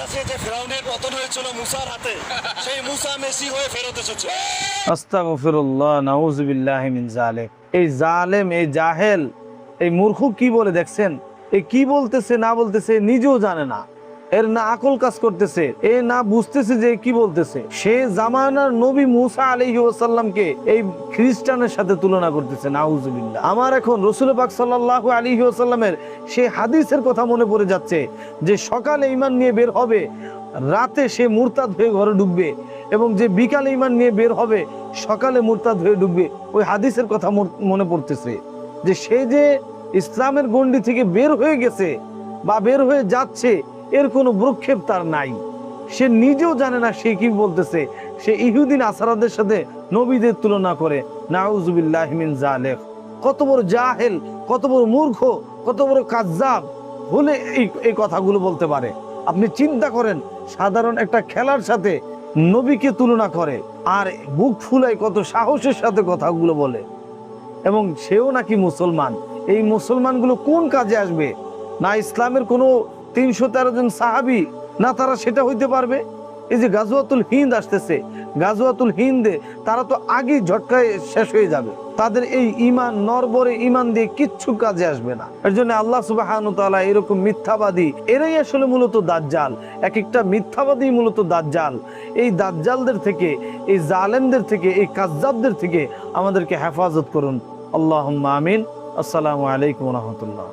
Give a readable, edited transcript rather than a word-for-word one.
আছে যে ফিরাউনের পতন হয়েছিল মুসার হাতে, সেই মুসা মেসি হয়ে ফেরত এসেছে। আস্তাগফিরুল্লাহ, নাউযু বিল্লাহি মিন যালিক। এই জালেম, এই জাহেল, এই মূর্খ কি বলে দেখছেন? এই কি বলতেছে না বলতেছে নিজেও জানে না। এর না আকল কাজ করতেছে, এ না বুঝতেছে যে কি বলতেছে। সে জামানার নবী মুসা আলাইহিস সালামকে এই খ্রিস্টানের সাথে তুলনা করতেছে, নাউজুবিল্লাহ। আমার এখন রাসূল পাক সাল্লাল্লাহু আলাইহি ওয়াসাল্লামের সেই হাদিসের কথা মনে পড়ে যাচ্ছে যে সকালে ঈমান নিয়ে বের হবে, রাতে সে মুরতাদ হয়ে ঘরে ঢুকবে, এবং যে বিকালে ঈমান নিয়ে বের হবে সকালে মুরতাদ হয়ে ঢুকবে। ওই হাদিসের কথা মনে পড়তেছে যে সে যে ইসলামের গণ্ডি থেকে বের হয়ে গেছে বা বের হয়ে যাচ্ছে, এর কোনো ভ্রুক্ষেপ তার নাই। সে নিজেও জানে না সে কি বলতেছে। সে ইহুদি নাসারাদের সাথে নবীদের তুলনা করে, নাউজুবিল্লাহি মিন যালিক। কত বড় জাহেল, কত বড় মূর্খ, কত বড় কাজ্জাব হলে এই কথাগুলো বলতে পারে। আপনি চিন্তা করেন, সাধারণ একটা খেলার সাথে নবীকে তুলনা করে, আর বুক ফুলায় কত সাহসের সাথে কথাগুলো বলে, এবং সেও নাকি মুসলমান। এই মুসলমানগুলো কোন কাজে আসবে? না ইসলামের কোনো 313 জন সাহাবী, না তারা সেটা হইতে পারবে। এই যে গাজওয়াতুল হিন্দ আসতেছে, গাজওয়াতুল হিন্দে তারা তো আগেই ঝটকায় শেষ হয়ে যাবে। তাদের এই ঈমান, নরবরে ঈমান দিয়ে কিচ্ছু কাজে আসবে না। এর জন্য আল্লাহ সুবহানাহু ওয়া তাআলা এরকম মিথ্যাবাদী, এরাই আসলে মূলত দাজ্জাল। এক একটা মিথ্যাবাদী মূলত দাজ্জাল। এই দাজ্জালদের থেকে, এই জালেমদের থেকে, এই কাজ্জাবদের থেকে আমাদেরকে হেফাজত করুন। আল্লাহুম্মা আমিন। আসসালামু আলাইকুম ওয়া রাহমাতুল্লাহ।